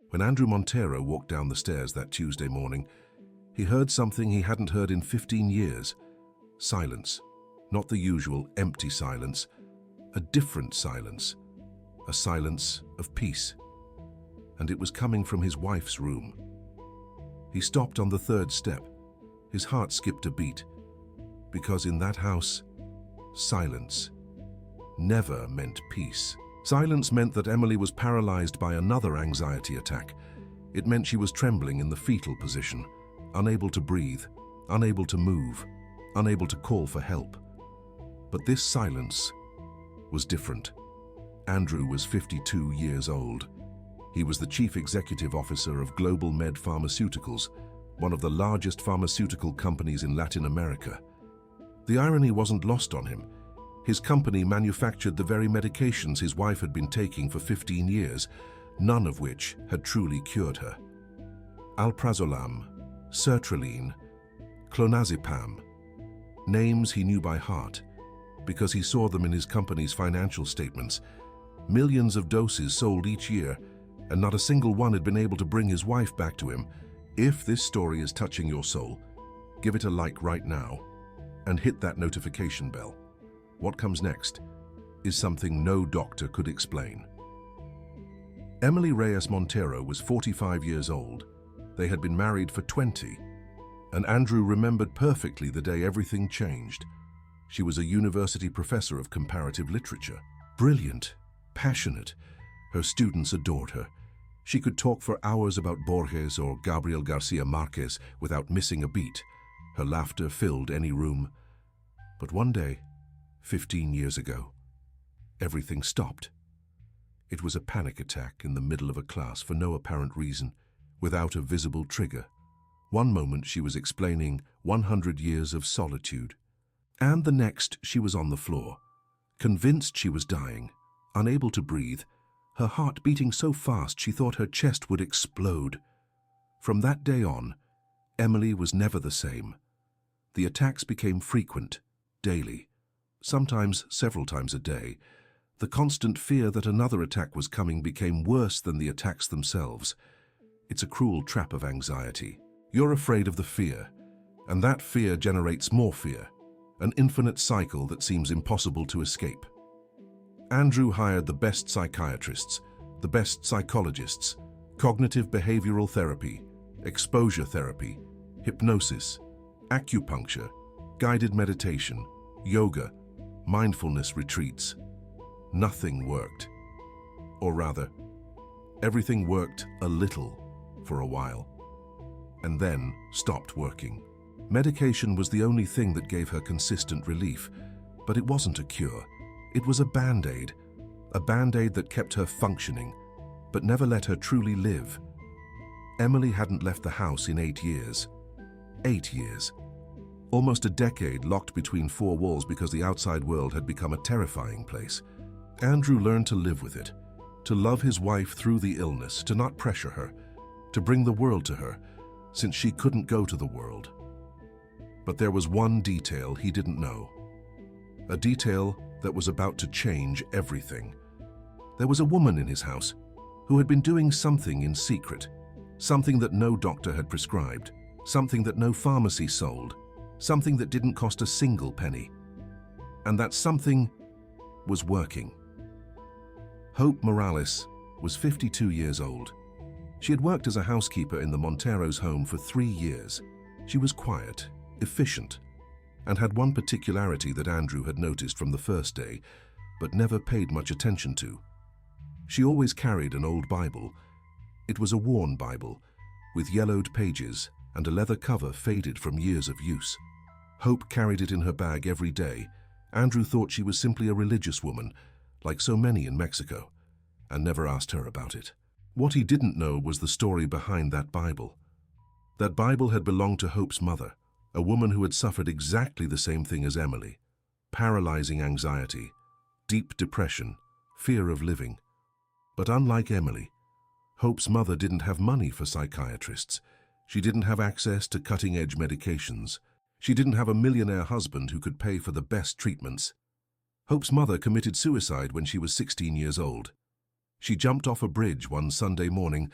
When Andrew Montero walked down the stairs that Tuesday morning, he heard something he hadn't heard in 15 years. Silence. Not the usual empty silence. A different silence. A silence of peace. And it was coming from his wife's room. He stopped on the third step. His heart skipped a beat. Because in that house, silence never meant peace. Silence meant that Emily was paralyzed by another anxiety attack. It meant she was trembling in the fetal position, unable to breathe, unable to move, unable to call for help. But this silence was different. Andrew was 52 years old. He was the chief executive officer of Global Med Pharmaceuticals, one of the largest pharmaceutical companies in Latin America. The irony wasn't lost on him. His company manufactured the very medications his wife had been taking for 15 years, none of which had truly cured her. Alprazolam, sertraline, clonazepam, names he knew by heart, because he saw them in his company's financial statements. Millions of doses sold each year, and not a single one had been able to bring his wife back to him. If this story is touching your soul, give it a like right now, and hit that notification bell. What comes next is something no doctor could explain. Emily Reyes Montero was 45 years old. They had been married for 20, and Andrew remembered perfectly the day everything changed. She was a university professor of comparative literature. Brilliant, passionate. Her students adored her. She could talk for hours about Borges or Gabriel Garcia Marquez without missing a beat. Her laughter filled any room. But one day, 15 years ago, everything stopped. It was a panic attack in the middle of a class for no apparent reason, without a visible trigger. One moment she was explaining 100 years of solitude, and the next she was on the floor, convinced she was dying, unable to breathe, her heart beating so fast she thought her chest would explode. From that day on, Emily was never the same. The attacks became frequent, daily, sometimes several times a day. The constant fear that another attack was coming became worse than the attacks themselves. It's a cruel trap of anxiety. You're afraid of the fear, and that fear generates more fear, an infinite cycle that seems impossible to escape. Andrew hired the best psychiatrists, the best psychologists, cognitive behavioral therapy, exposure therapy, hypnosis, acupuncture, guided meditation, yoga, mindfulness retreats. Nothing worked. Or rather, everything worked a little for a while, and then stopped working. Medication was the only thing that gave her consistent relief, but it wasn't a cure. It was a band-aid that kept her functioning, but never let her truly live. Emily hadn't left the house in 8 years. 8 years. Almost a decade locked between four walls because the outside world had become a terrifying place. Andrew learned to live with it, to love his wife through the illness, to not pressure her, to bring the world to her, since she couldn't go to the world. But there was one detail he didn't know. A detail that was about to change everything. There was a woman in his house who had been doing something in secret, something that no doctor had prescribed, something that no pharmacy sold, something that didn't cost a single penny. And that something was working. Hope Morales was 52 years old. She had worked as a housekeeper in the Montero's home for 3 years. She was quiet, efficient, and had one particularity that Andrew had noticed from the first day, but never paid much attention to. She always carried an old Bible. It was a worn Bible, with yellowed pages and a leather cover faded from years of use. Hope carried it in her bag every day. Andrew thought she was simply a religious woman, like so many in Mexico, and never asked her about it. What he didn't know was the story behind that Bible. That Bible had belonged to Hope's mother, a woman who had suffered exactly the same thing as Emily: paralyzing anxiety, deep depression, fear of living. But unlike Emily, Hope's mother didn't have money for psychiatrists. She didn't have access to cutting-edge medications. She didn't have a millionaire husband who could pay for the best treatments. Hope's mother committed suicide when she was 16 years old. She jumped off a bridge one Sunday morning,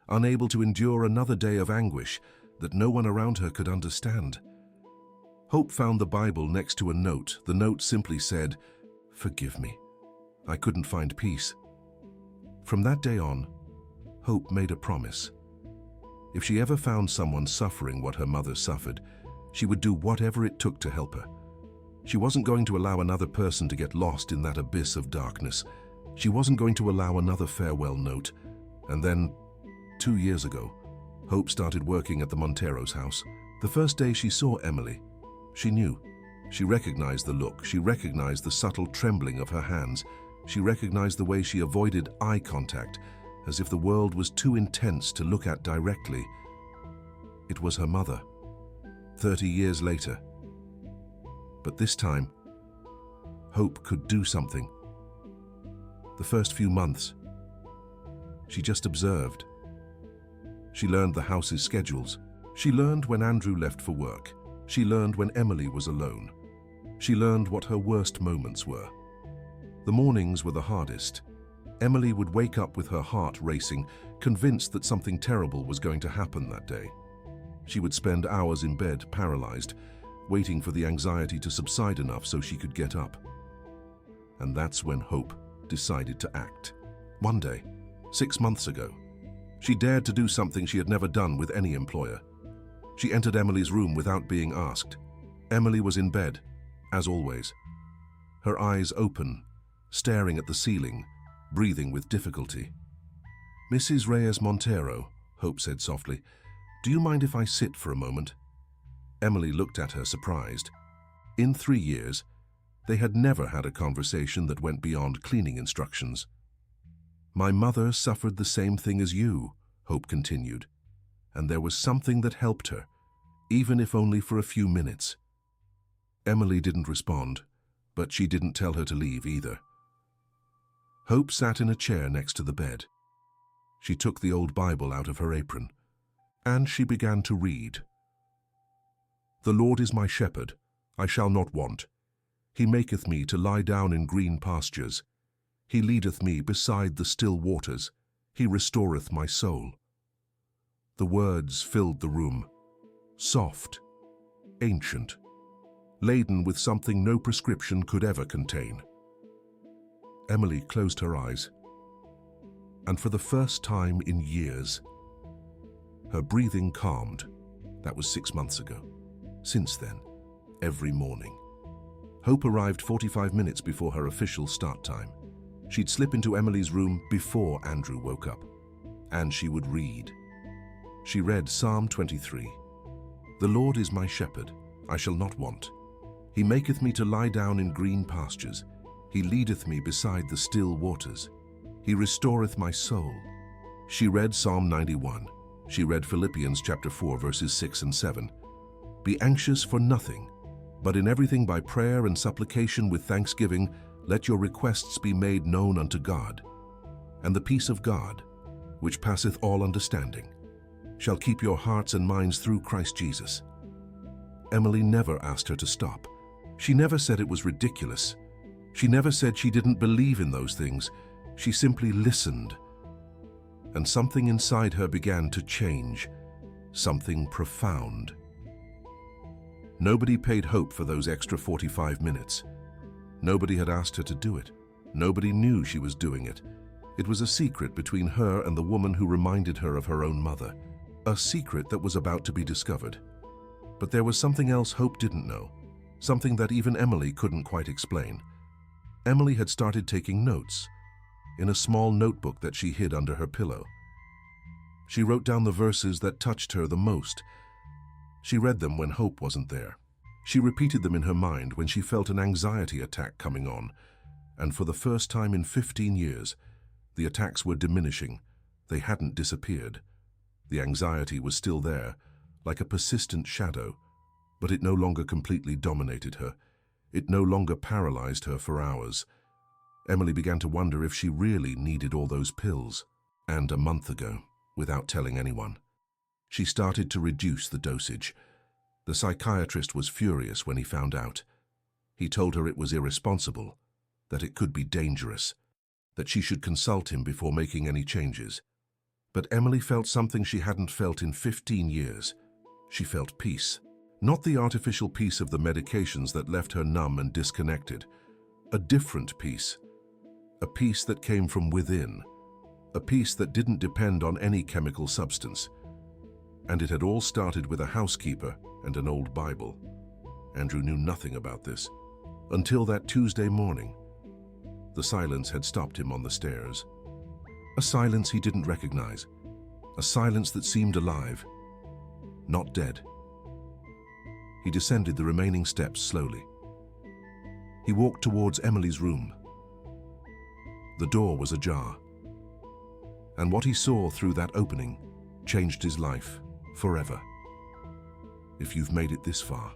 unable to endure another day of anguish that no one around her could understand. Hope found the Bible next to a note. The note simply said, "Forgive me. I couldn't find peace." From that day on, Hope made a promise. If she ever found someone suffering what her mother suffered, she would do whatever it took to help her. She wasn't going to allow another person to get lost in that abyss of darkness. She wasn't going to allow another farewell note. And then, 2 years ago, Hope started working at the Montero's house. The first day she saw Emily, she knew. She recognized the look. She recognized the subtle trembling of her hands. She recognized the way she avoided eye contact, as if the world was too intense to look at directly. It was her mother, 30 years later. But this time, Hope could do something. The first few months, she just observed. She learned the house's schedules. She learned when Andrew left for work. She learned when Emily was alone. She learned what her worst moments were. The mornings were the hardest. Emily would wake up with her heart racing, convinced that something terrible was going to happen that day. She would spend hours in bed, paralyzed, waiting for the anxiety to subside enough so she could get up. And that's when Hope decided to act. One day, 6 months ago, she dared to do something she had never done with any employer. She entered Emily's room without being asked. Emily was in bed, as always. Her eyes open, staring at the ceiling, breathing with difficulty. "Mrs. Reyes Montero," Hope said softly, "do you mind if I sit for a moment?" Emily looked at her, surprised. In 3 years, they had never had a conversation that went beyond cleaning instructions. "My mother suffered the same thing as you," Hope continued, "and there was something that helped her, even if only for a few minutes." Emily didn't respond, but she didn't tell her to leave either. Hope sat in a chair next to the bed. She took the old Bible out of her apron, and she began to read. "The Lord is my shepherd, I shall not want. He maketh me to lie down in green pastures. He leadeth me beside the still waters. He restoreth my soul." The words filled the room, soft, ancient, laden with something no prescription could ever contain. Emily closed her eyes, and for the first time in years, her breathing calmed. That was 6 months ago. Since then, every morning, Hope arrived 45 minutes before her official start time. She'd slip into Emily's room before Andrew woke up, and she would read. She read Psalm 23. "The Lord is my shepherd, I shall not want. He maketh me to lie down in green pastures. He leadeth me beside the still waters. He restoreth my soul." She read Psalm 91. She read Philippians chapter 4, verses 6 and 7. "Be anxious for nothing, but in everything by prayer and supplication with thanksgiving, let your requests be made known unto God. And the peace of God, which passeth all understanding, shall keep your hearts and minds through Christ Jesus." Emily never asked her to stop. She never said it was ridiculous. She never said she didn't believe in those things. She simply listened. And something inside her began to change, something profound. Nobody paid Hope for those extra 45 minutes. Nobody had asked her to do it. Nobody knew she was doing it. It was a secret between her and the woman who reminded her of her own mother. A secret that was about to be discovered. But there was something else Hope didn't know. Something that even Emily couldn't quite explain. Emily had started taking notes in a small notebook that she hid under her pillow. She wrote down the verses that touched her the most. She read them when Hope wasn't there. She repeated them in her mind when she felt an anxiety attack coming on. And for the first time in 15 years, the attacks were diminishing. They hadn't disappeared. The anxiety was still there, like a persistent shadow, but it no longer completely dominated her. It no longer paralyzed her for hours. Emily began to wonder if she really needed all those pills. And a month ago, without telling anyone, she started to reduce the dosage. The psychiatrist was furious when he found out. He told her it was irresponsible, that it could be dangerous, that she should consult him before making any changes. But Emily felt something she hadn't felt in 15 years. She felt peace. Not the artificial peace of the medications that left her numb and disconnected. A different peace. A peace that came from within. A peace that didn't depend on any chemical substance. And it had all started with a housekeeper and an old Bible. Andrew knew nothing about this. Until that Tuesday morning. The silence had stopped him on the stairs. A silence he didn't recognize. A silence that seemed alive. Not dead. He descended the remaining steps slowly. He walked towards Emily's room. The door was ajar. And what he saw through that opening changed his life forever. If you've made it this far,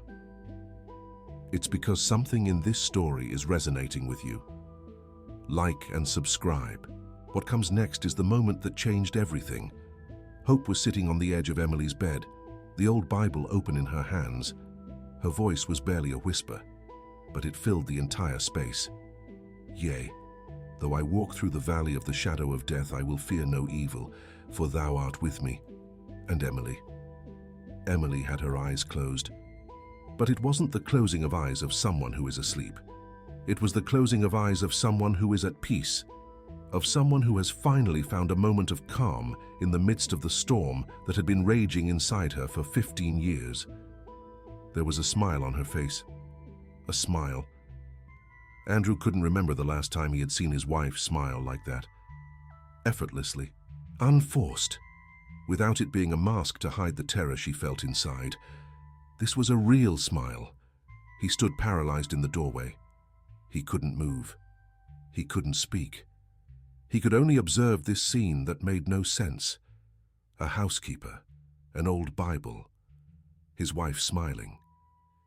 it's because something in this story is resonating with you. Like and subscribe. What comes next is the moment that changed everything. Hope was sitting on the edge of Emily's bed, the old Bible open in her hands. Her voice was barely a whisper, but it filled the entire space. Yea, though I walk through the valley of the shadow of death, I will fear no evil, for thou art with me. And Emily. Emily had her eyes closed. But it wasn't the closing of eyes of someone who is asleep. It was the closing of eyes of someone who is at peace, of someone who has finally found a moment of calm in the midst of the storm that had been raging inside her for 15 years. There was a smile on her face. A smile. Andrew couldn't remember the last time he had seen his wife smile like that. Effortlessly, unforced, without it being a mask to hide the terror she felt inside. This was a real smile. He stood paralyzed in the doorway. He couldn't move. He couldn't speak. He could only observe this scene that made no sense. A housekeeper, an old Bible, his wife smiling.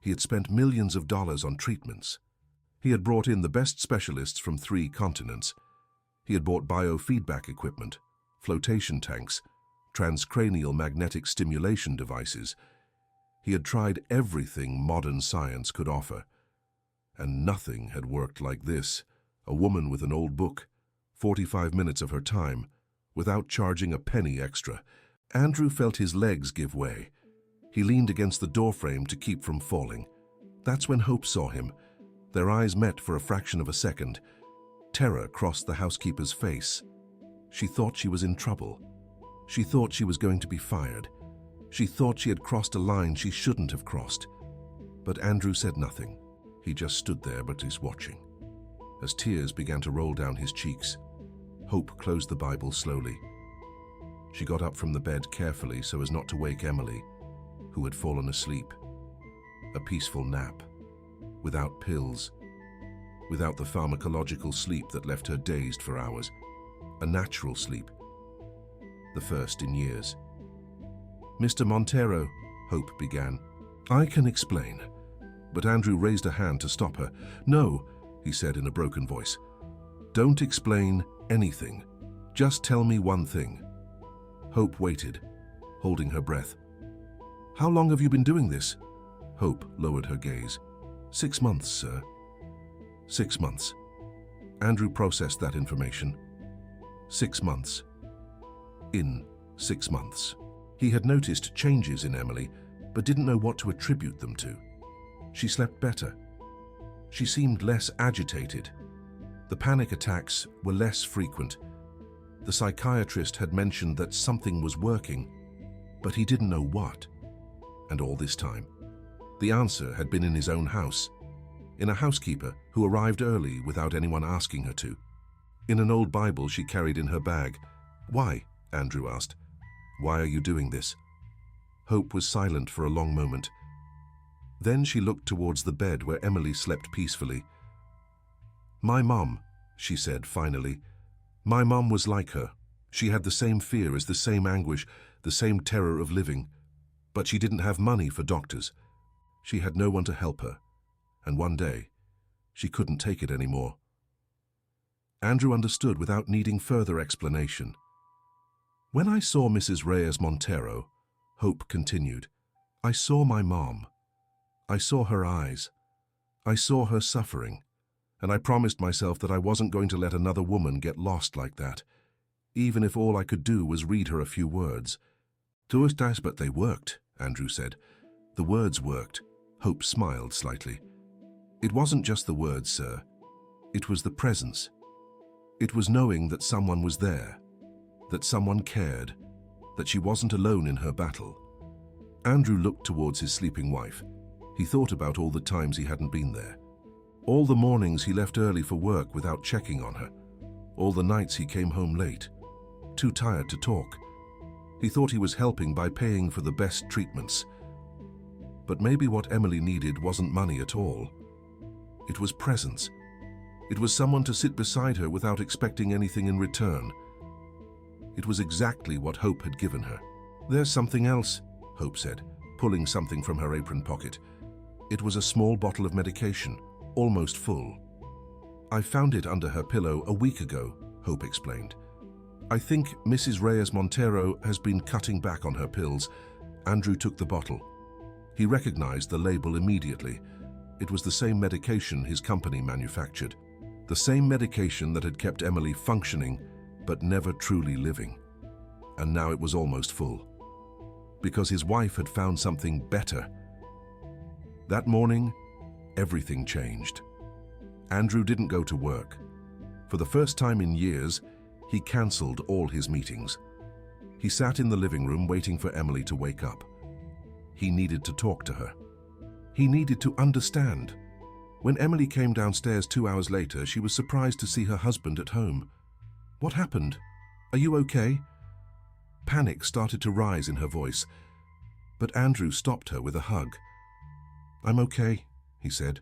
He had spent millions of dollars on treatments. He had brought in the best specialists from 3 continents. He had bought biofeedback equipment, flotation tanks, transcranial magnetic stimulation devices. He had tried everything modern science could offer. And nothing had worked like this. A woman with an old book, 45 minutes of her time, without charging a penny extra. Andrew felt his legs give way. He leaned against the doorframe to keep from falling. That's when Hope saw him. Their eyes met for a fraction of a second. Terror crossed the housekeeper's face. She thought she was in trouble. She thought she was going to be fired. She thought she had crossed a line she shouldn't have crossed. But Andrew said nothing. He just stood there but was watching. As tears began to roll down his cheeks, Hope closed the Bible slowly. She got up from the bed carefully so as not to wake Emily, who had fallen asleep. A peaceful nap, without pills, without the pharmacological sleep that left her dazed for hours. A natural sleep, the first in years. "Mr. Montero," Hope began. "I can explain." But Andrew raised a hand to stop her. "No," he said in a broken voice. "Don't explain anything. Just tell me one thing." Hope waited, holding her breath. "How long have you been doing this?" Hope lowered her gaze. 6 months, sir." 6 months. Andrew processed that information. 6 months. In 6 months. He had noticed changes in Emily, but didn't know what to attribute them to. She slept better. She seemed less agitated. The panic attacks were less frequent. The psychiatrist had mentioned that something was working, but he didn't know what. And all this time, the answer had been in his own house, in a housekeeper who arrived early without anyone asking her to, in an old Bible she carried in her bag. "Why?" Andrew asked. "Why are you doing this?" Hope was silent for a long moment. Then she looked towards the bed where Emily slept peacefully. "My mom," she said finally. "My mom was like her. She had the same fear as the same anguish, the same terror of living. But she didn't have money for doctors. She had no one to help her. And one day, she couldn't take it anymore." Andrew understood without needing further explanation. "When I saw Mrs. Reyes Montero," Hope continued, "I saw my mom. I saw her eyes. I saw her suffering. And I promised myself that I wasn't going to let another woman get lost like that. even if all I could do was read her a few words. But they worked, Andrew said. The words worked. Hope smiled slightly. It wasn't just the words, sir. It was the presence. It was knowing that someone was there, that someone cared, that she wasn't alone in her battle. Andrew looked towards his sleeping wife. He thought about all the times he hadn't been there. All the mornings he left early for work without checking on her. All the nights he came home late, too tired to talk. He thought he was helping by paying for the best treatments. But maybe what Emily needed wasn't money at all. It was presence. It was someone to sit beside her without expecting anything in return. It was exactly what Hope had given her. "There's something else," Hope said, pulling something from her apron pocket. It was a small bottle of medication, almost full. "I found it under her pillow a week ago," Hope explained. "I think Mrs. Reyes Montero has been cutting back on her pills." Andrew took the bottle. He recognized the label immediately. It was the same medication his company manufactured. The same medication that had kept Emily functioning, but never truly living. And now it was almost full. Because his wife had found something better. That morning, everything changed. Andrew didn't go to work. For the first time in years, he cancelled all his meetings. He sat in the living room waiting for Emily to wake up. He needed to talk to her. He needed to understand. When Emily came downstairs 2 hours later, she was surprised to see her husband at home. "What happened? Are you okay?" Panic started to rise in her voice, but Andrew stopped her with a hug. "I'm okay," he said.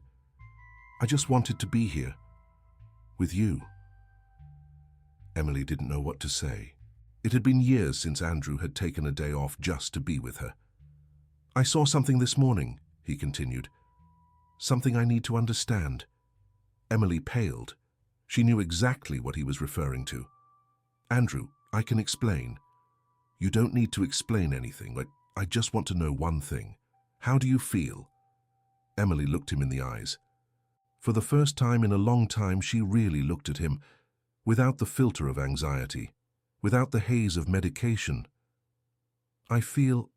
"I just wanted to be here. With you." Emily didn't know what to say. It had been years since Andrew had taken a day off just to be with her. "I saw something this morning," he continued. "Something I need to understand." Emily paled. She knew exactly what he was referring to. "Andrew, I can explain." "You don't need to explain anything. I just want to know one thing. How do you feel?" Emily looked him in the eyes. For the first time in a long time, she really looked at him, without the filter of anxiety, without the haze of medication. "I feel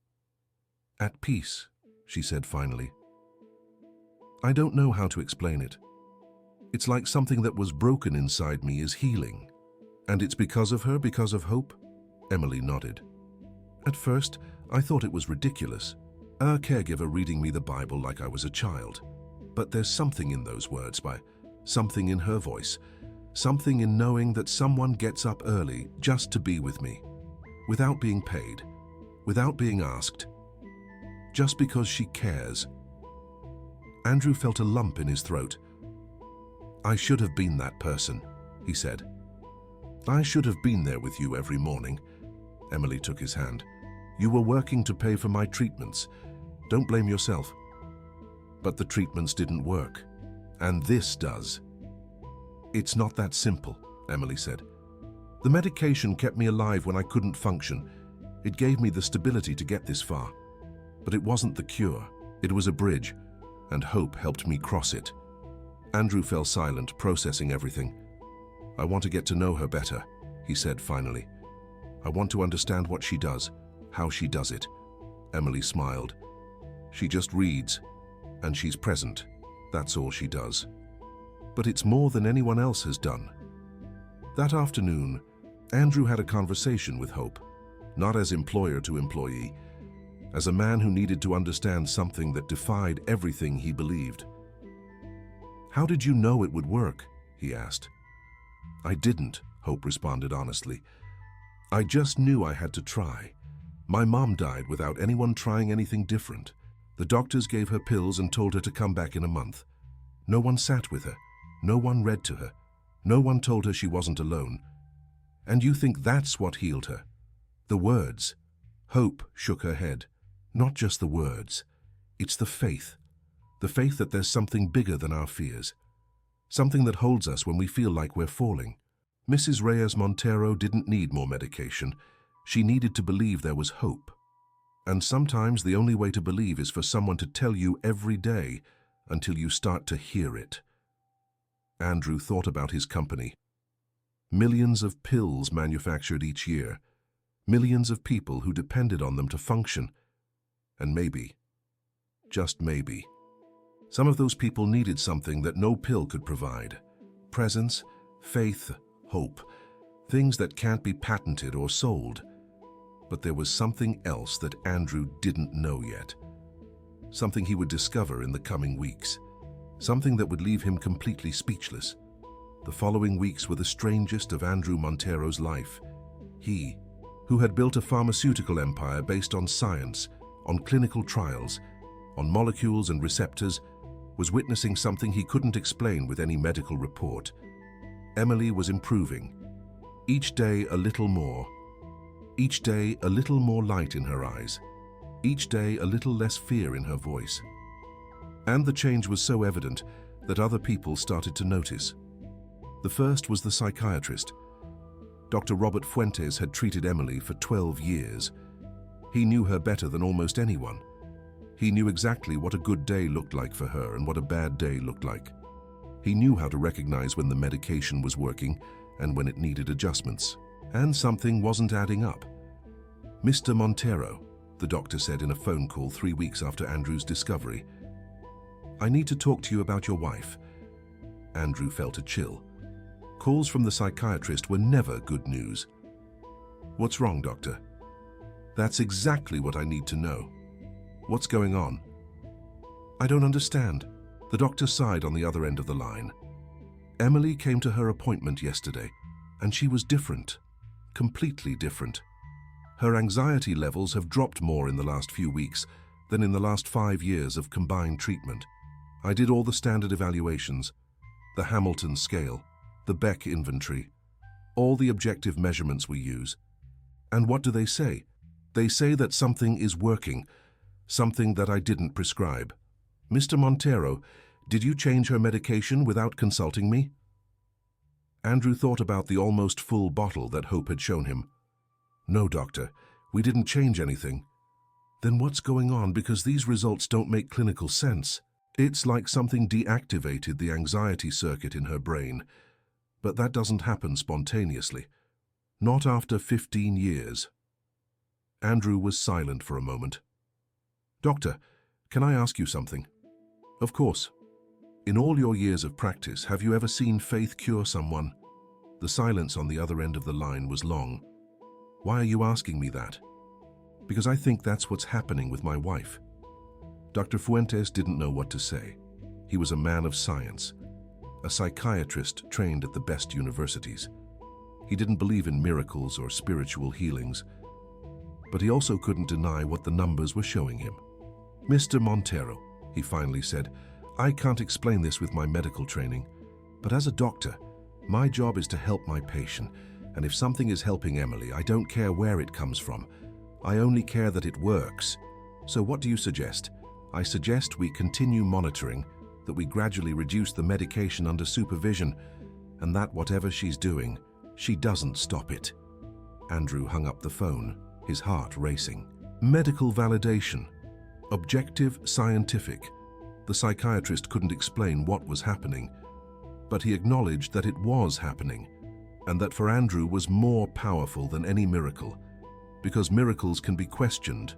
at peace," she said finally. "I don't know how to explain it. It's like something that was broken inside me is healing." "And it's because of her, because of Hope?" Emily nodded. "At first, I thought it was ridiculous. A caregiver reading me the Bible like I was a child. But there's something in those words, something in her voice, something in knowing that someone gets up early just to be with me, without being paid, without being asked, just because she cares." Andrew felt a lump in his throat. "I should have been that person," he said. "I should have been there with you every morning." Emily took his hand. "You were working to pay for my treatments. Don't blame yourself." "But the treatments didn't work. And this does." "It's not that simple," Emily said. "The medication kept me alive when I couldn't function. It gave me the stability to get this far. But it wasn't the cure. It was a bridge, and Hope helped me cross it." Andrew fell silent, processing everything. "I want to get to know her better," he said finally. "I want to understand what she does, how she does it." Emily smiled. "She just reads, and she's present. That's all she does. But it's more than anyone else has done." That afternoon, Andrew had a conversation with Hope, not as employer to employee, as a man who needed to understand something that defied everything he believed. "How did you know it would work?" he asked. "I didn't," Hope responded honestly. "I just knew I had to try. My mom died without anyone trying anything different. The doctors gave her pills and told her to come back in a month. No one sat with her. No one read to her. No one told her she wasn't alone. And you think that's what healed her? The words." Hope shook her head. "Not just the words. It's the faith. The faith that there's something bigger than our fears. Something that holds us when we feel like we're falling. Mrs. Reyes Montero didn't need more medication. She needed to believe there was hope. And sometimes the only way to believe is for someone to tell you every day until you start to hear it." Andrew thought about his company. Millions of pills manufactured each year. Millions of people who depended on them to function. And maybe, just maybe, some of those people needed something that no pill could provide. Presence, faith, hope. Things that can't be patented or sold. But there was something else that Andrew didn't know yet. Something he would discover in the coming weeks. Something that would leave him completely speechless. The following weeks were the strangest of Andrew Montero's life. He, who had built a pharmaceutical empire based on science, on clinical trials, on molecules and receptors, was witnessing something he couldn't explain with any medical report. Emily was improving. Each day a little more. Each day a little more light in her eyes. Each day a little less fear in her voice. And the change was so evident that other people started to notice. The first was the psychiatrist. Dr. Robert Fuentes had treated Emily for 12 years. He knew her better than almost anyone. He knew exactly what a good day looked like for her and what a bad day looked like. He knew how to recognize when the medication was working and when it needed adjustments. And something wasn't adding up. "Mr. Montero," the doctor said in a phone call 3 weeks after Andrew's discovery, "I need to talk to you about your wife." Andrew felt a chill. Calls from the psychiatrist were never good news. "What's wrong, doctor?" "That's exactly what I need to know. What's going on?" "I don't understand." The doctor sighed on the other end of the line. Emily came to her appointment yesterday, and she was different. Completely different. Her anxiety levels have dropped more in the last few weeks than in the last 5 years of combined treatment. I did all the standard evaluations, the Hamilton scale, the Beck inventory, all the objective measurements we use. And what do they say? They say that something is working, something that I didn't prescribe. "Mr. Montero, did you change her medication without consulting me?" Andrew thought about the almost full bottle that Hope had shown him. "No, doctor, we didn't change anything." "Then what's going on? Because these results don't make clinical sense." "It's like something deactivated the anxiety circuit in her brain. But that doesn't happen spontaneously. Not after 15 years. Andrew was silent for a moment. "Doctor, can I ask you something?" "Of course." "In all your years of practice, have you ever seen faith cure someone?" The silence on the other end of the line was long. "Why are you asking me that?" "Because I think that's what's happening with my wife." Dr. Fuentes didn't know what to say. He was a man of science, a psychiatrist trained at the best universities. He didn't believe in miracles or spiritual healings, but he also couldn't deny what the numbers were showing him. "Mr. Montero," he finally said, "I can't explain this with my medical training, but as a doctor, my job is to help my patient, and if something is helping Emily, I don't care where it comes from. I only care that it works. So what do you suggest?" "I suggest we continue monitoring, that we gradually reduce the medication under supervision, and that whatever she's doing, she doesn't stop it." Andrew hung up the phone, his heart racing. Medical validation. Objective, scientific. The psychiatrist couldn't explain what was happening, but he acknowledged that it was happening, and that for Andrew was more powerful than any miracle, because miracles can be questioned.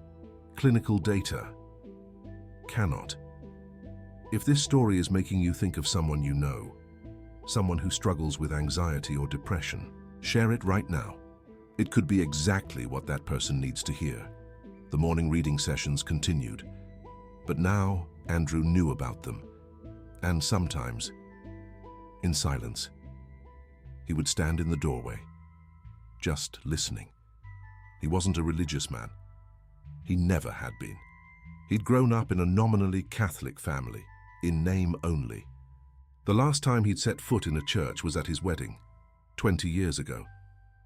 Clinical data cannot. If this story is making you think of someone you know, someone who struggles with anxiety or depression, share it right now. It could be exactly what that person needs to hear. The morning reading sessions continued, but now Andrew knew about them, and sometimes, in silence, he would stand in the doorway, just listening. He wasn't a religious man. He never had been. He'd grown up in a nominally Catholic family, in name only. The last time he'd set foot in a church was at his wedding, 20 years ago.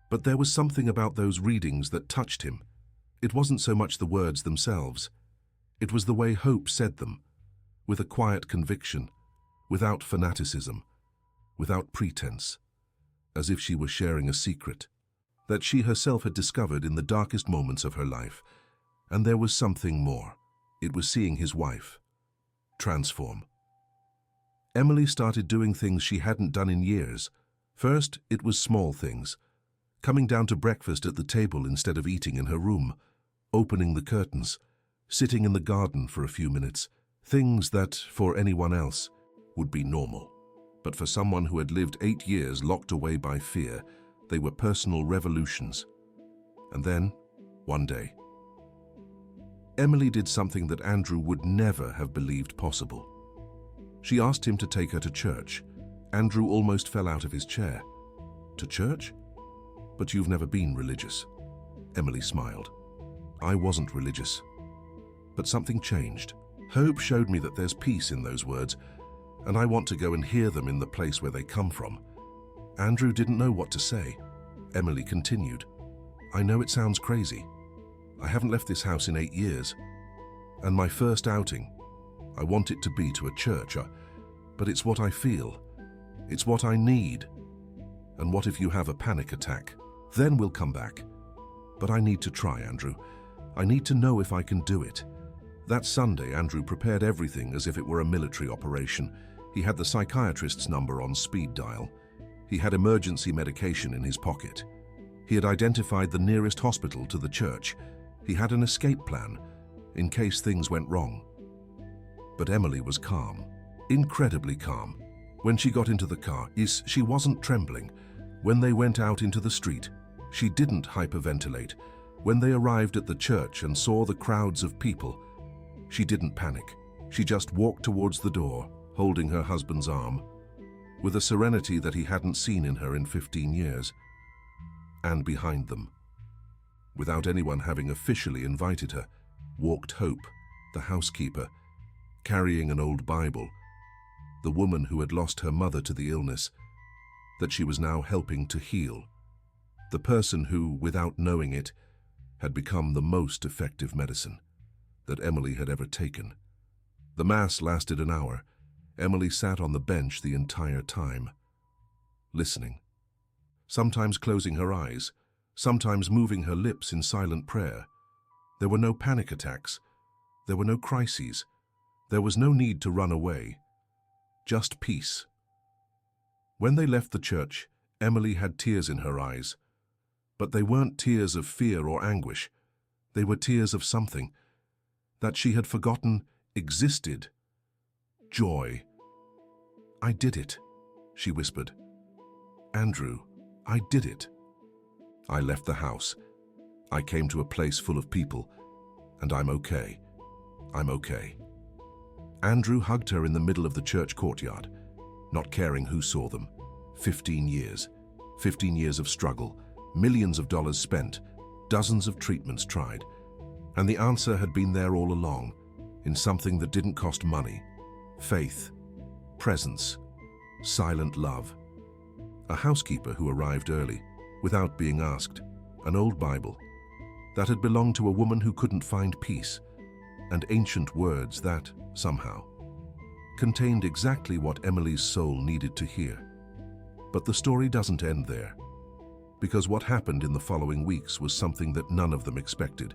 But there was something about those readings that touched him. It wasn't so much the words themselves. It was the way Hope said them, with a quiet conviction, without fanaticism, without pretense, as if she were sharing a secret that she herself had discovered in the darkest moments of her life. And there was something more. It was seeing his wife transform. Emily started doing things she hadn't done in years. First, it was small things. Coming down to breakfast at the table instead of eating in her room, opening the curtains, sitting in the garden for a few minutes, things that, for anyone else, would be normal. But for someone who had lived 8 years locked away by fear, they were personal revolutions. And then, one day, Emily did something that Andrew would never have believed possible. She asked him to take her to church. Andrew almost fell out of his chair. To church? But you've never been religious. Emily smiled. I wasn't religious. But something changed. Hope showed me that there's peace in those words, and I want to go and hear them in the place where they come from. Andrew didn't know what to say. Emily continued. I know it sounds crazy. I haven't left this house in 8 years. And my first outing, I want it to be to a church, but it's what I feel. It's what I need. And what if you have a panic attack? Then we'll come back. But I need to try, Andrew. I need to know if I can do it. That Sunday, Andrew prepared everything as if it were a military operation. He had the psychiatrist's number on speed dial. He had emergency medication in his pocket. He had identified the nearest hospital to the church. He had an escape plan, in case things went wrong. But Emily was calm, incredibly calm. When she got into the car, she wasn't trembling. When they went out into the street, she didn't hyperventilate. When they arrived at the church and saw the crowds of people, she didn't panic. She just walked towards the door, holding her husband's arm, with a serenity that he hadn't seen in her in 15 years. And behind them, without anyone having officially invited her, walked Hope, the housekeeper, carrying an old Bible, the woman who had lost her mother to the illness that she was now helping to heal, the person who, without knowing it, had become the most effective medicine that Emily had ever taken. The Mass lasted an hour. Emily sat on the bench the entire time, listening, sometimes closing her eyes, sometimes moving her lips in silent prayer. There were no panic attacks. There were no crises. There was no need to run away. Just peace. When they left the church, Emily had tears in her eyes. But they weren't tears of fear or anguish. They were tears of something that she had forgotten existed. Joy. I did it, she whispered. Andrew, I did it. I left the house. I came to a place full of people, and I'm okay. I'm okay. Andrew hugged her in the middle of the church courtyard, not caring who saw them. 15 years. 15 years of struggle, millions of dollars spent, dozens of treatments tried. And the answer had been there all along, in something that didn't cost money. Faith, presence, silent love. A housekeeper who arrived early, without being asked, an old Bible that had belonged to a woman who couldn't find peace, and ancient words that, somehow, contained exactly what Emily's soul needed to hear. But the story doesn't end there, because what happened in the following weeks was something that none of them expected,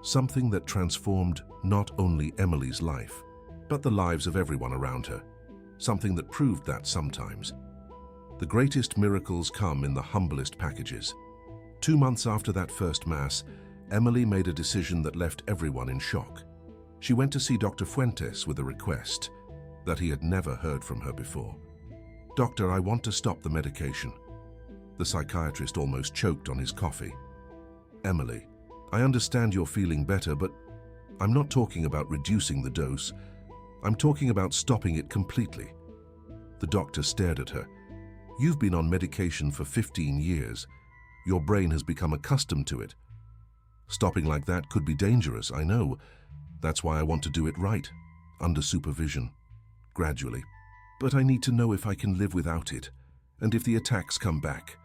something that transformed not only Emily's life, but the lives of everyone around her, something that proved that sometimes the greatest miracles come in the humblest packages. 2 months after that first Mass, Emily made a decision that left everyone in shock. She went to see Dr. Fuentes with a request that he had never heard from her before. Doctor, I want to stop the medication. The psychiatrist almost choked on his coffee. Emily, I understand you're feeling better, but I'm not talking about reducing the dose. I'm talking about stopping it completely. The doctor stared at her. You've been on medication for 15 years. Your brain has become accustomed to it. Stopping like that could be dangerous, I know. That's why I want to do it right, under supervision, gradually. But I need to know if I can live without it, and if the attacks come back.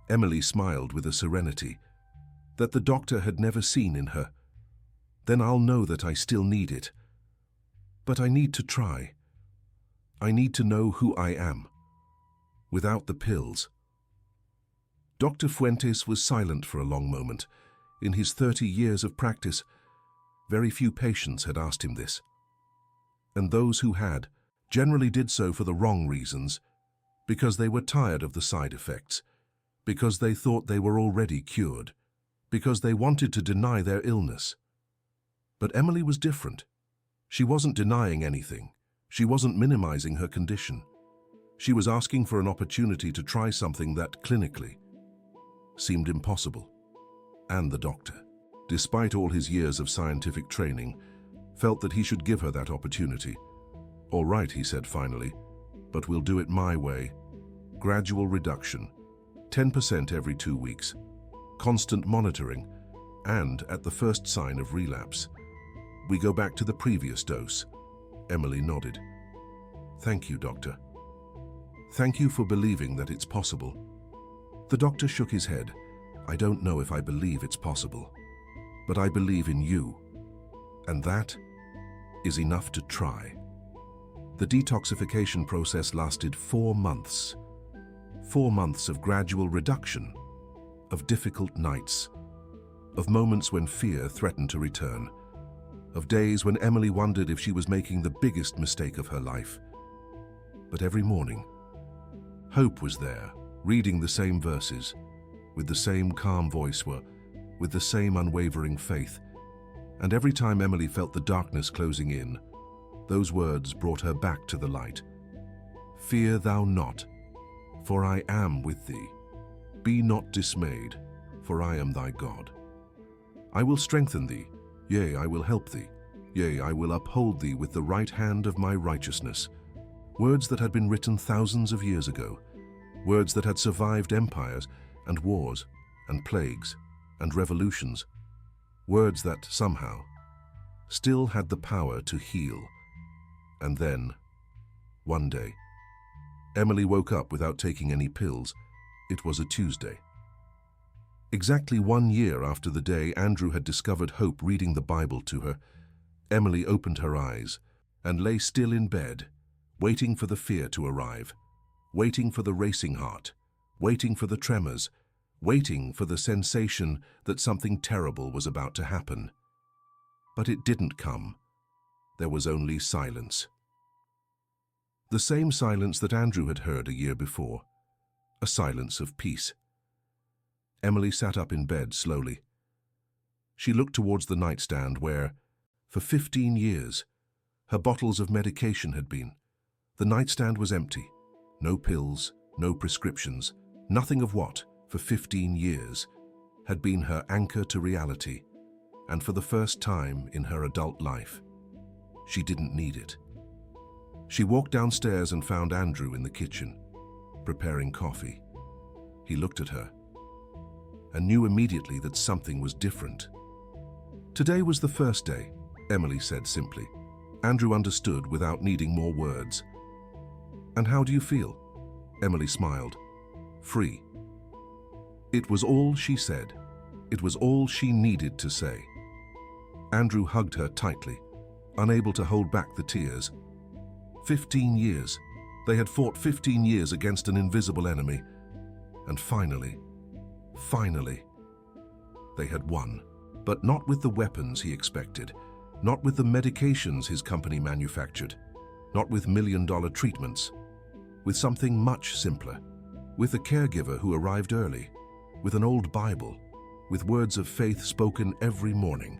Emily smiled with a serenity that the doctor had never seen in her. Then I'll know that I still need it. But I need to try. I need to know who I am, without the pills. Dr. Fuentes was silent for a long moment. In his 30 years of practice, very few patients had asked him this. And those who had generally did so for the wrong reasons. because they were tired of the side effects, because they thought they were already cured, because they wanted to deny their illness. But Emily was different. She wasn't denying anything. She wasn't minimizing her condition. She was asking for an opportunity to try something that, clinically, seemed impossible. And the doctor, despite all his years of scientific training, felt that he should give her that opportunity. "All right," he said finally, "but we'll do it my way. Gradual reduction, 10% every 2 weeks, constant monitoring, and at the first sign of relapse, we go back to the previous dose." Emily nodded. "Thank you, doctor. Thank you for believing that it's possible." The doctor shook his head. "I don't know if I believe it's possible, but I believe in you, and that is enough to try." The detoxification process lasted 4 months. 4 months of gradual reduction, of difficult nights, of moments when fear threatened to return, of days when Emily wondered if she was making the biggest mistake of her life. But every morning, hope was there, reading the same verses, with the same calm voice, with the same unwavering faith. And every time Emily felt the darkness closing in, those words brought her back to the light. "Fear thou not, for I am with thee. Be not dismayed, for I am thy God. I will strengthen thee, yea, I will help thee. Yea, I will uphold thee with the right hand of my righteousness." Words that had been written thousands of years ago, words that had survived empires and wars and plagues and revolutions, words that somehow still had the power to heal. And then, one day, Emily woke up without taking any pills. It was a Tuesday. Exactly 1 year after the day Andrew had discovered hope reading the Bible to her, Emily opened her eyes and lay still in bed, waiting for the fear to arrive, waiting for the racing heart, waiting for the tremors, waiting for the sensation that something terrible was about to happen. But it didn't come. There was only silence. The same silence that Andrew had heard a year before, a silence of peace. Emily sat up in bed slowly. She looked towards the nightstand where, for 15 years, her bottles of medication had been. The nightstand was empty. No pills, no prescriptions, nothing of what, for 15 years, had been her anchor to reality, and for the first time in her adult life, she didn't need it. She walked downstairs and found Andrew in the kitchen, preparing coffee. He looked at her and knew immediately that something was different. "Today was the first day," Emily said simply. Andrew understood without needing more words. "And how do you feel?" Emily smiled. "Free." It was all she said. It was all she needed to say. Andrew hugged her tightly, unable to hold back the tears. 15 years. They had fought 15 years against an invisible enemy. And finally, they had won. But not with the weapons he expected, not with the medications his company manufactured, not with million-dollar treatments, with something much simpler, with a caregiver who arrived early, with an old Bible, with words of faith spoken every morning,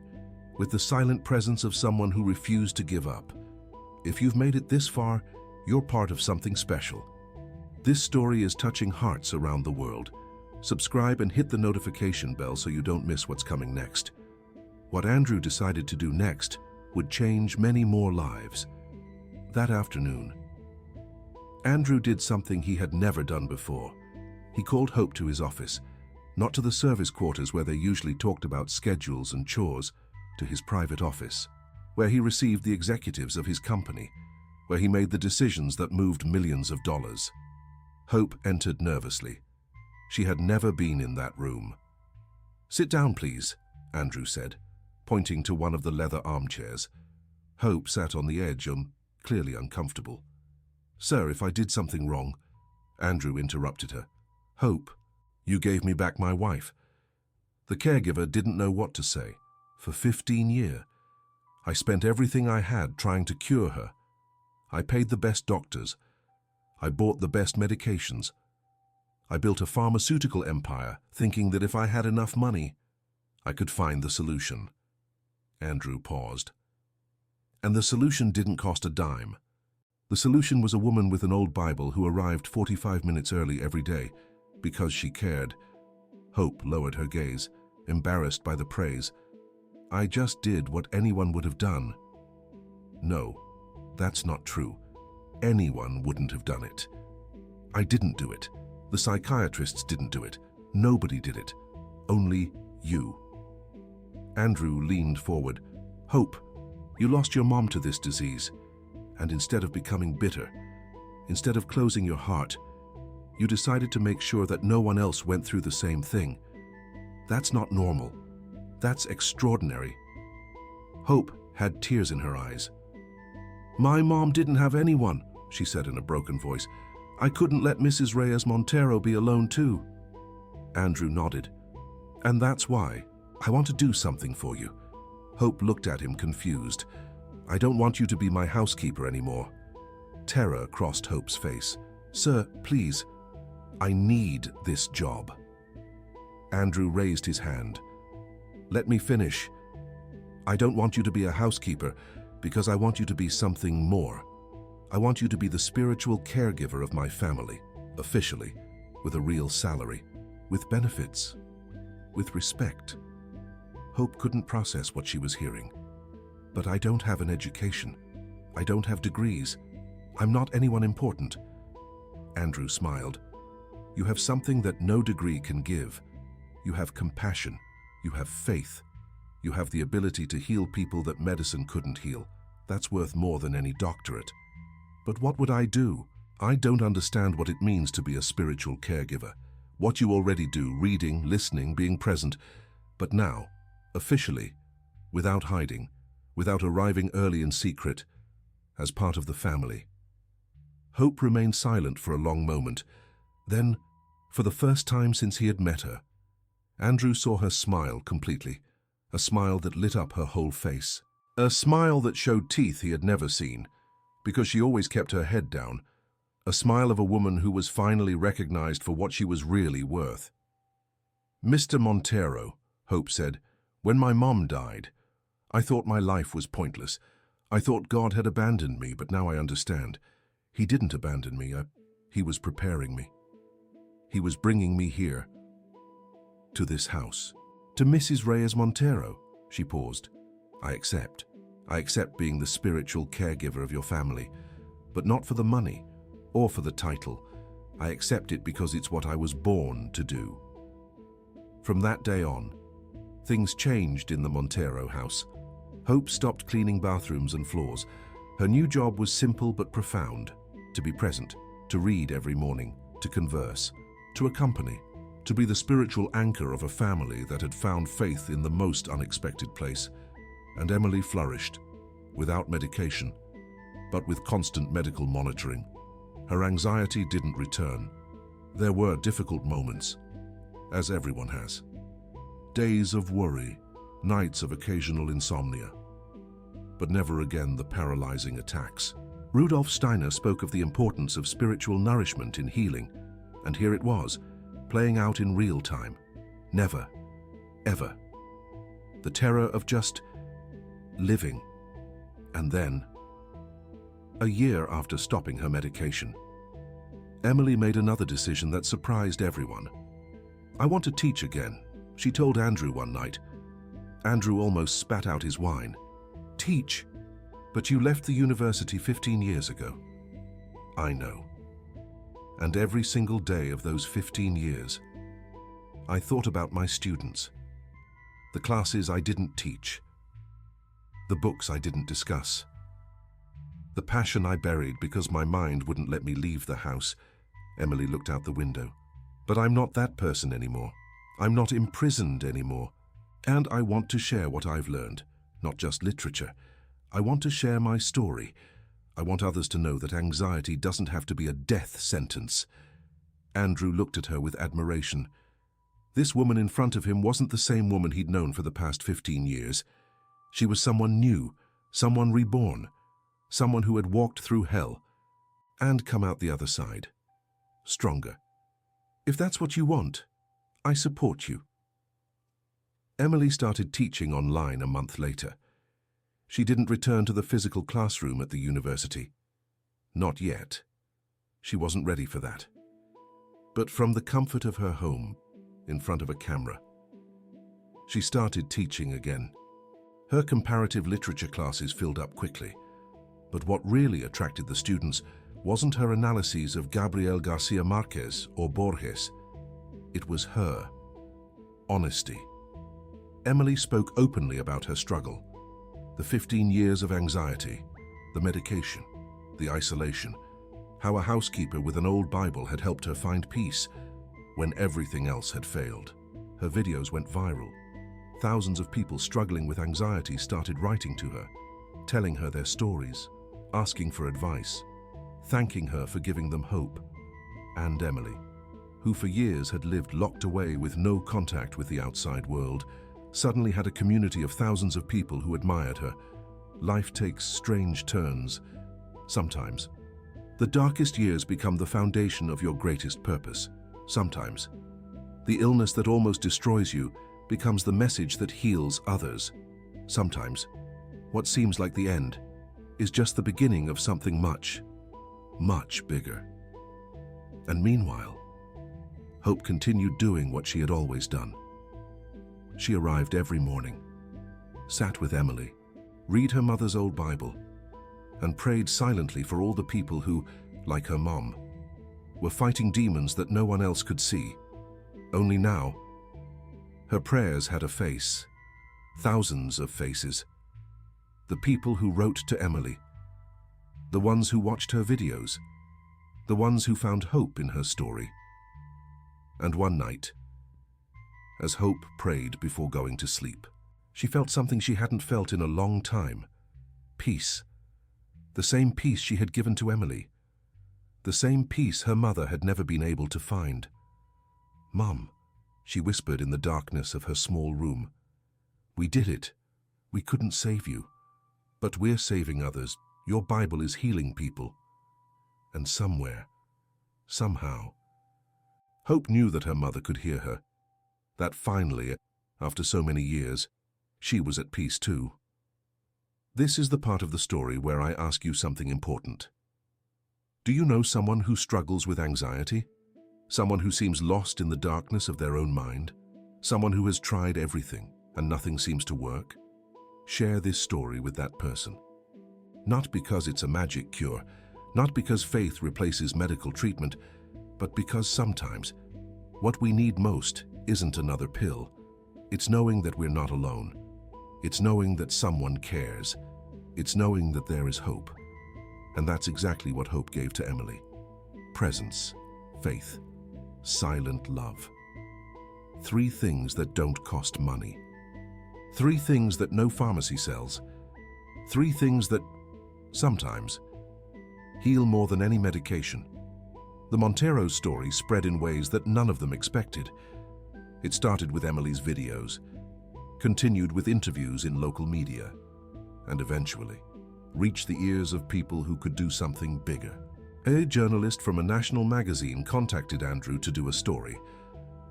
with the silent presence of someone who refused to give up. If you've made it this far, you're part of something special. This story is touching hearts around the world. Subscribe and hit the notification bell so you don't miss what's coming next. What Andrew decided to do next would change many more lives. That afternoon, Andrew did something he had never done before. He called Hope to his office, not to the service quarters where they usually talked about schedules and chores, to his private office, where he received the executives of his company, where he made the decisions that moved millions of dollars. Hope entered nervously. She had never been in that room. "Sit down, please," Andrew said, pointing to one of the leather armchairs. Hope sat on the edge, clearly uncomfortable. "Sir, if I did something wrong..." Andrew interrupted her. "Hope, you gave me back my wife." The caregiver didn't know what to say. "For 15 years, I spent everything I had trying to cure her. I paid the best doctors. I bought the best medications. I built a pharmaceutical empire, thinking that if I had enough money, I could find the solution. Andrew paused. And the solution didn't cost a dime. The solution was a woman with an old Bible who arrived 45 minutes early every day because she cared. Hope lowered her gaze, embarrassed by the praise. I just did what anyone would have done. No, that's not true. Anyone wouldn't have done it. I didn't do it. The psychiatrists didn't do it. Nobody did it. Only you. Andrew leaned forward. Hope, you lost your mom to this disease. And instead of becoming bitter, instead of closing your heart, you decided to make sure that no one else went through the same thing. That's not normal. That's extraordinary. Hope had tears in her eyes. My mom didn't have anyone, she said in a broken voice. I couldn't let Mrs. Reyes Montero be alone too. Andrew nodded. And that's why I want to do something for you. Hope looked at him confused. I don't want you to be my housekeeper anymore. Terror crossed Hope's face. Sir, please, I need this job. Andrew raised his hand. Let me finish. I don't want you to be a housekeeper because I want you to be something more. I want you to be the spiritual caregiver of my family, officially, with a real salary, with benefits, with respect. Hope couldn't process what she was hearing. But I don't have an education. I don't have degrees. I'm not anyone important. Andrew smiled. You have something that no degree can give. You have compassion. You have faith. You have the ability to heal people that medicine couldn't heal. That's worth more than any doctorate. But what would I do? I don't understand what it means to be a spiritual caregiver. What you already do, reading, listening, being present. But now, officially, without hiding, without arriving early in secret, as part of the family. Hope remained silent for a long moment. Then, for the first time since he had met her, Andrew saw her smile completely, a smile that lit up her whole face. A smile that showed teeth he had never seen, because she always kept her head down. A smile of a woman who was finally recognized for what she was really worth. Mr. Montero, Hope said, when my mom died, I thought my life was pointless. I thought God had abandoned me, but now I understand. He didn't abandon me. He was preparing me. He was bringing me here, to this house. To Mrs. Reyes Montero, she paused. I accept. I accept being the spiritual caregiver of your family, but not for the money or for the title. I accept it because it's what I was born to do. From that day on, things changed in the Montero house. Hope stopped cleaning bathrooms and floors. Her new job was simple but profound. To be present, to read every morning, to converse, to accompany, to be the spiritual anchor of a family that had found faith in the most unexpected place. And Emily flourished, without medication, but with constant medical monitoring. Her anxiety didn't return. There were difficult moments, as everyone has. Days of worry, nights of occasional insomnia, but never again the paralyzing attacks. Rudolf Steiner spoke of the importance of spiritual nourishment in healing, and here it was, playing out in real time. Never, ever. The terror of just living. And then, a year after stopping her medication, Emily made another decision that surprised everyone. I want to teach again, she told Andrew one night. Andrew almost spat out his wine. Teach? But you left the university 15 years ago. I know. And every single day of those 15 years, I thought about my students, the classes I didn't teach, the books I didn't discuss, the passion I buried because my mind wouldn't let me leave the house. Emily looked out the window. But I'm not that person anymore. I'm not imprisoned anymore. And I want to share what I've learned, not just literature. I want to share my story. I want others to know that anxiety doesn't have to be a death sentence. Andrew looked at her with admiration. This woman in front of him wasn't the same woman he'd known for the past 15 years. She was someone new, someone reborn, someone who had walked through hell, and come out the other side, stronger. If that's what you want, I support you. Emily started teaching online a month later. She didn't return to the physical classroom at the university. Not yet. She wasn't ready for that. But from the comfort of her home, in front of a camera, she started teaching again. Her comparative literature classes filled up quickly, but what really attracted the students wasn't her analyses of Gabriel Garcia Marquez or Borges. It was her honesty. Emily spoke openly about her struggle, the 15 years of anxiety, the medication, the isolation, how a housekeeper with an old Bible had helped her find peace when everything else had failed. Her videos went viral. Thousands of people struggling with anxiety started writing to her, telling her their stories, asking for advice, thanking her for giving them hope. And Emily, who for years had lived locked away with no contact with the outside world, suddenly had a community of thousands of people who admired her. Life takes strange turns. Sometimes, the darkest years become the foundation of your greatest purpose. Sometimes, the illness that almost destroys you becomes the message that heals others. Sometimes, what seems like the end is just the beginning of something much, much bigger. And meanwhile, Hope continued doing what she had always done. She arrived every morning, sat with Emily, read her mother's old Bible, and prayed silently for all the people who, like her mom, were fighting demons that no one else could see. Only now, her prayers had a face, thousands of faces. The people who wrote to Emily, the ones who watched her videos, the ones who found hope in her story. And one night, as Hope prayed before going to sleep, she felt something she hadn't felt in a long time. Peace. The same peace she had given to Emily. The same peace her mother had never been able to find. "Mom," she whispered in the darkness of her small room. "We did it. We couldn't save you. But we're saving others. Your Bible is healing people." And somewhere, somehow, Hope knew that her mother could hear her. That finally, after so many years, she was at peace too. This is the part of the story where I ask you something important. Do you know someone who struggles with anxiety? Someone who seems lost in the darkness of their own mind? Someone who has tried everything and nothing seems to work? Share this story with that person. Not because it's a magic cure, not because faith replaces medical treatment, but because sometimes what we need most isn't another pill. It's knowing that we're not alone. It's knowing that someone cares. It's knowing that there is hope. And that's exactly what Hope gave to Emily. Presence, faith, silent love. 3 things that don't cost money. 3 things that no pharmacy sells. 3 things that, sometimes, heal more than any medication. The Montero's story spread in ways that none of them expected. It started with Emily's videos, continued with interviews in local media, and eventually reached the ears of people who could do something bigger. A journalist from a national magazine contacted Andrew to do a story.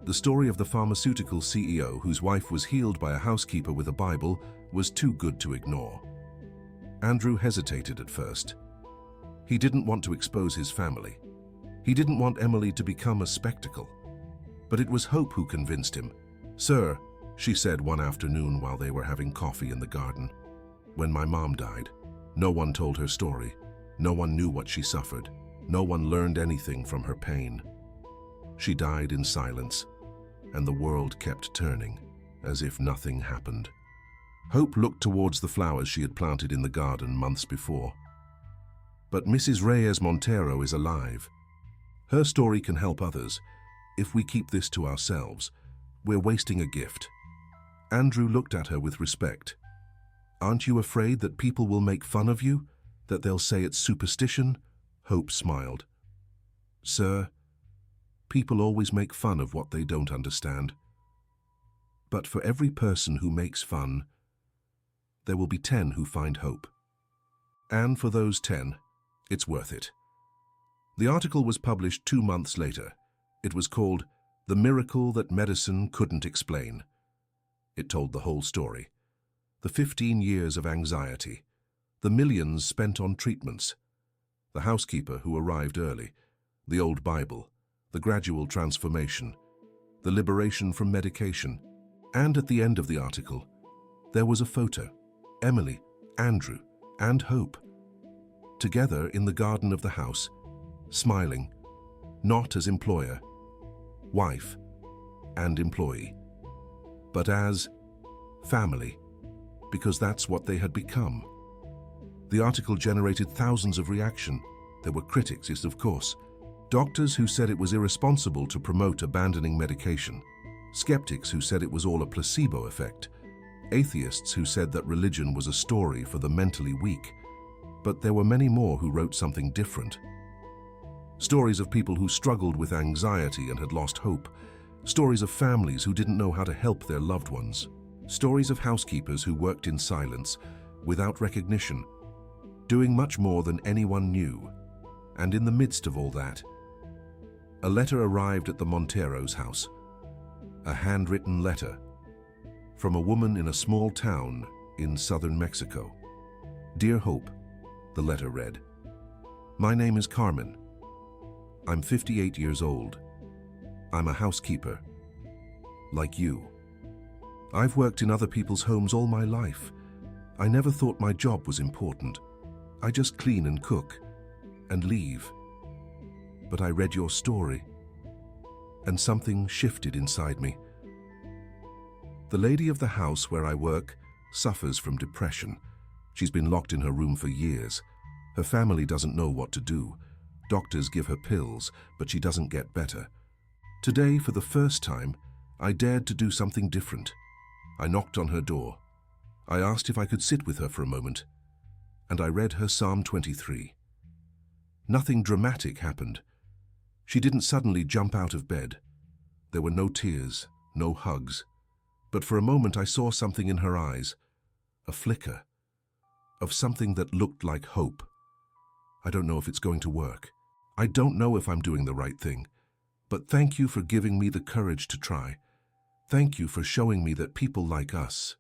The story of the pharmaceutical CEO whose wife was healed by a housekeeper with a Bible was too good to ignore. Andrew hesitated at first. He didn't want to expose his family. He didn't want Emily to become a spectacle. But it was Hope who convinced him. "Sir," she said one afternoon while they were having coffee in the garden, "when my mom died, no one told her story. No one knew what she suffered. No one learned anything from her pain. She died in silence, and the world kept turning, as if nothing happened." Hope looked towards the flowers she had planted in the garden months before. But Mrs. Reyes Montero is alive. Her story can help others. If we keep this to ourselves, we're wasting a gift. Andrew looked at her with respect. "Aren't you afraid that people will make fun of you? That they'll say it's superstition?" Hope smiled. "Sir, people always make fun of what they don't understand. But for every person who makes fun, there will be 10 who find hope. And for those 10, it's worth it. The article was published 2 months later. It was called "The Miracle That Medicine Couldn't Explain." It told the whole story. The 15 years of anxiety, the millions spent on treatments, the housekeeper who arrived early, the old Bible, the gradual transformation, the liberation from medication, and at the end of the article, there was a photo, Emily, Andrew, and Hope, together in the garden of the house, smiling, not as employer, wife, and employee, but as family, because that's what they had become. The article generated thousands of reaction. There were critics, yes, of course. Doctors who said it was irresponsible to promote abandoning medication. Skeptics who said it was all a placebo effect. Atheists who said that religion was a story for the mentally weak. But there were many more who wrote something different. Stories of people who struggled with anxiety and had lost hope. Stories of families who didn't know how to help their loved ones. Stories of housekeepers who worked in silence, without recognition, doing much more than anyone knew. And in the midst of all that, a letter arrived at the Montero's house. A handwritten letter from a woman in a small town in southern Mexico. "Dear Hope," the letter read, "My name is Carmen. I'm 58 years old. I'm a housekeeper, like you. I've worked in other people's homes all my life. I never thought my job was important. I just clean and cook and leave. But I read your story, and something shifted inside me. The lady of the house where I work suffers from depression. She's been locked in her room for years. Her family doesn't know what to do. Doctors give her pills, but she doesn't get better. Today, for the first time, I dared to do something different. I knocked on her door. I asked if I could sit with her for a moment, and I read her Psalm 23. Nothing dramatic happened. She didn't suddenly jump out of bed. There were no tears, no hugs. But for a moment I saw something in her eyes, a flicker of something that looked like hope. I don't know if it's going to work. I don't know if I'm doing the right thing. But thank you for giving me the courage to try. Thank you for showing me that people like us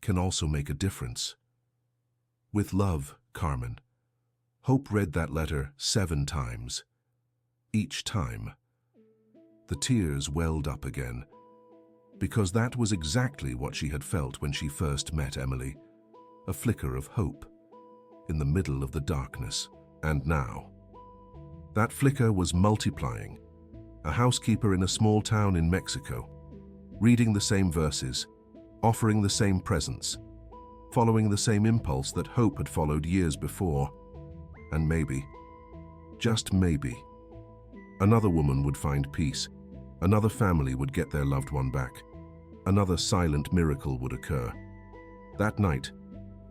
can also make a difference. With love, Carmen." Hope read that letter 7 times. Each time, the tears welled up again, because that was exactly what she had felt when she first met Emily, a flicker of hope in the middle of the darkness. And now, that flicker was multiplying. A housekeeper in a small town in Mexico, reading the same verses, offering the same presents, following the same impulse that Hope had followed years before. And maybe, just maybe, another woman would find peace, another family would get their loved one back, another silent miracle would occur. That night,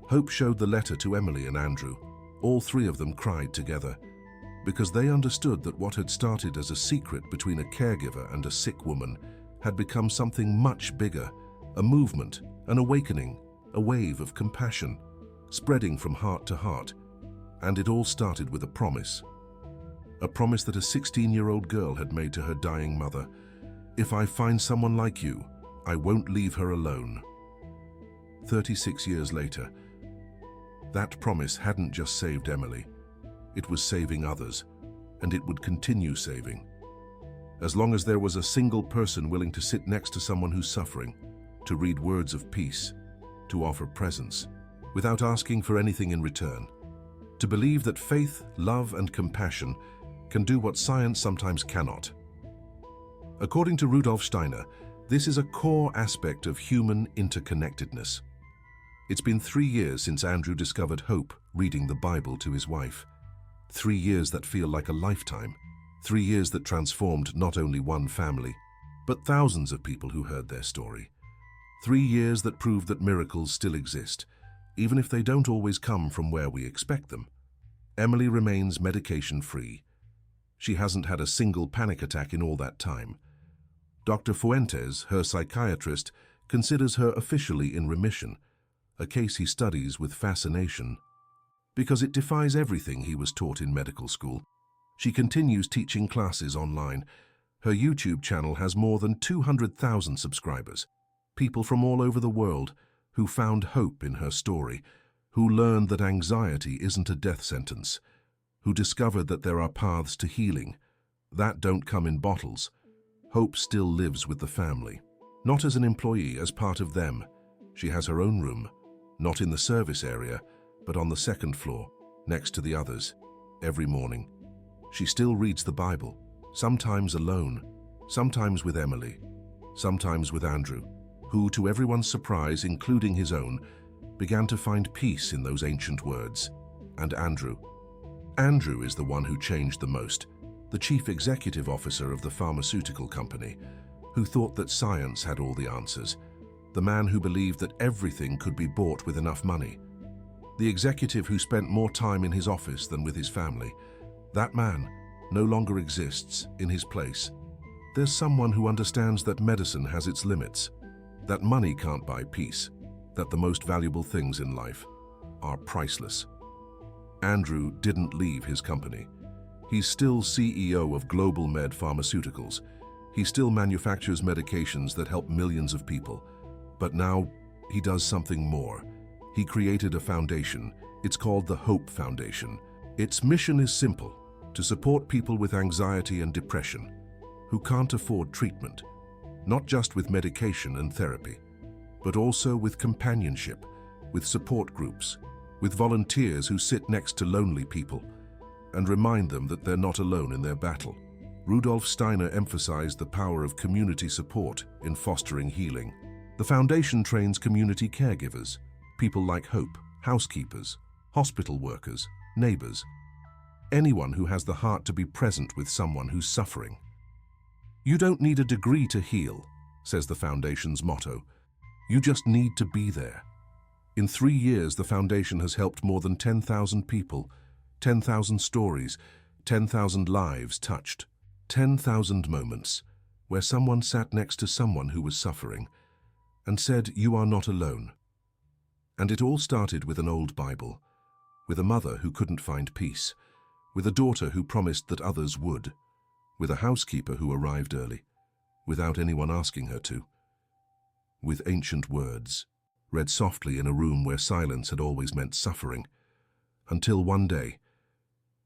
Hope showed the letter to Emily and Andrew. All 3 of them cried together, because they understood that what had started as a secret between a caregiver and a sick woman had become something much bigger, a movement, an awakening, a wave of compassion, spreading from heart to heart. And it all started with a promise that a 16-year-old girl had made to her dying mother. "If I find someone like you, I won't leave her alone." 36 years later, that promise hadn't just saved Emily. It was saving others, and it would continue saving. As long as there was a single person willing to sit next to someone who's suffering, to read words of peace, to offer presence, without asking for anything in return, to believe that faith, love, and compassion can do what science sometimes cannot. According to Rudolf Steiner, this is a core aspect of human interconnectedness. It's been 3 years since Andrew discovered hope reading the Bible to his wife. 3 years that feel like a lifetime. 3 years that transformed not only one family, but thousands of people who heard their story. 3 years that prove that miracles still exist, even if they don't always come from where we expect them. Emily remains medication-free. She hasn't had a single panic attack in all that time. Dr. Fuentes, her psychiatrist, considers her officially in remission, a case he studies with fascination, because it defies everything he was taught in medical school. She continues teaching classes online. Her YouTube channel has more than 200,000 subscribers. People from all over the world who found hope in her story, who learned that anxiety isn't a death sentence, who discovered that there are paths to healing that don't come in bottles. Hope still lives with the family. Not as an employee, as part of them. She has her own room, not in the service area, but on the second floor, next to the others. Every morning, she still reads the Bible, sometimes alone, sometimes with Emily, sometimes with Andrew, who, to everyone's surprise, including his own, began to find peace in those ancient words. And Andrew. Andrew is the one who changed the most, the chief executive officer of the pharmaceutical company, who thought that science had all the answers, the man who believed that everything could be bought with enough money, the executive who spent more time in his office than with his family. That man no longer exists in his place. There's someone who understands that medicine has its limits, that money can't buy peace, that the most valuable things in life are priceless. Andrew didn't leave his company. He's still CEO of Global Med Pharmaceuticals. He still manufactures medications that help millions of people. But now he does something more. He created a foundation. It's called the Hope Foundation. Its mission is simple: to support people with anxiety and depression who can't afford treatment, not just with medication and therapy, but also with companionship, with support groups, with volunteers who sit next to lonely people and remind them that they're not alone in their battle. Rudolf Steiner emphasized the power of community support in fostering healing. The foundation trains community caregivers, people like Hope, housekeepers, hospital workers, neighbors, anyone who has the heart to be present with someone who's suffering. You don't need a degree to heal, says the foundation's motto. You just need to be there. In 3 years, the foundation has helped more than 10,000 people, 10,000 stories, 10,000 lives touched, 10,000 moments where someone sat next to someone who was suffering and said, "You are not alone." And it all started with an old Bible, with a mother who couldn't find peace, with a daughter who promised that others would, with a housekeeper who arrived early, without anyone asking her to, with ancient words, read softly in a room where silence had always meant suffering, until one day,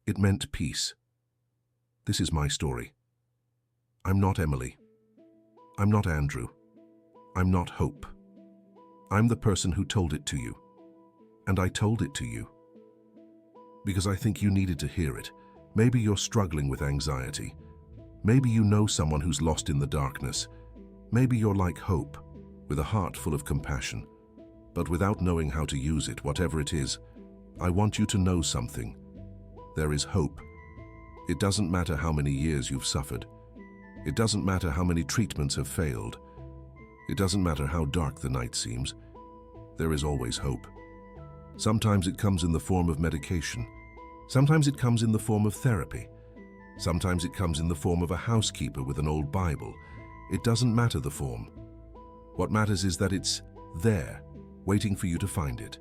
it meant peace. This is my story. I'm not Emily. I'm not Andrew. I'm not Hope. I'm the person who told it to you. And I told it to you because I think you needed to hear it. Maybe you're struggling with anxiety. Maybe you know someone who's lost in the darkness. Maybe you're like Hope, with a heart full of compassion, but without knowing how to use it. Whatever it is, I want you to know something. There is hope. It doesn't matter how many years you've suffered. It doesn't matter how many treatments have failed. It doesn't matter how dark the night seems. There is always hope. Sometimes it comes in the form of medication. Sometimes it comes in the form of therapy. Sometimes it comes in the form of a housekeeper with an old Bible. It doesn't matter the form. What matters is that it's there, waiting for you to find it,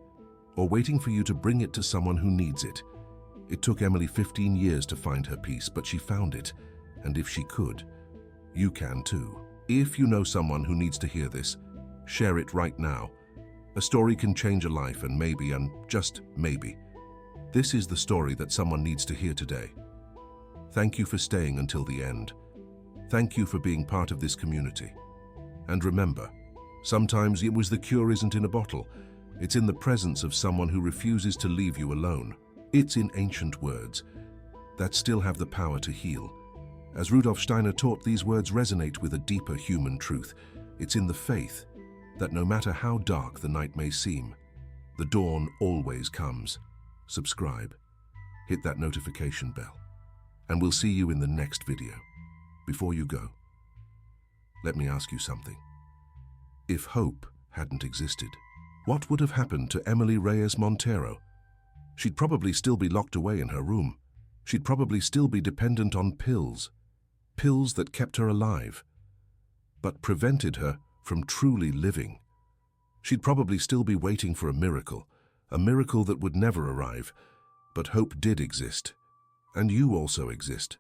or waiting for you to bring it to someone who needs it. It took Emily 15 years to find her peace, but she found it. And if she could, you can too. If you know someone who needs to hear this, share it right now. A story can change a life, and maybe, and just maybe, this is the story that someone needs to hear today. Thank you for staying until the end. Thank you for being part of this community. And remember, sometimes it was the cure isn't in a bottle. It's in the presence of someone who refuses to leave you alone. It's in ancient words that still have the power to heal. As Rudolf Steiner taught, these words resonate with a deeper human truth. It's in the faith that no matter how dark the night may seem, the dawn always comes. Subscribe, hit that notification bell, and we'll see you in the next video. Before you go, let me ask you something. If hope hadn't existed, what would have happened to Emily Reyes Montero? She'd probably still be locked away in her room. She'd probably still be dependent on pills. Pills that kept her alive, but prevented her from truly living. She'd probably still be waiting for a miracle that would never arrive, but hope did exist, And you also exist.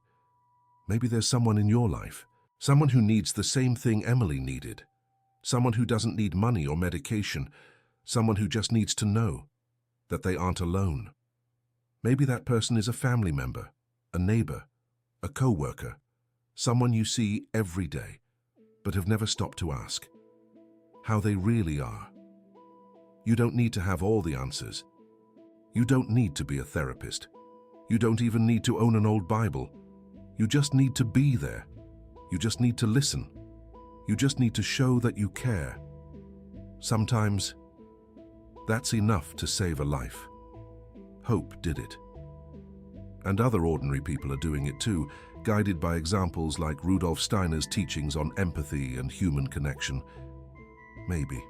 Maybe there's someone in your life, someone who needs the same thing Emily needed, someone who doesn't need money or medication, someone who just needs to know that they aren't alone. Maybe that person is a family member, a neighbor, a co-worker, someone you see every day, but have never stopped to ask how they really are. You don't need to have all the answers. You don't need to be a therapist. You don't even need to own an old Bible. You just need to be there. You just need to listen. You just need to show that you care. Sometimes, that's enough to save a life. Hope did it. And other ordinary people are doing it too, guided by examples like Rudolf Steiner's teachings on empathy and human connection. Maybe,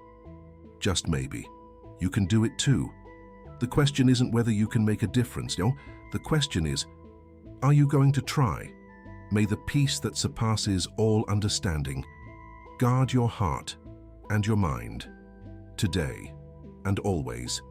just maybe, you can do it too. The question isn't whether you can make a difference, no? The question is, are you going to try? May the peace that surpasses all understanding guard your heart and your mind, today and always.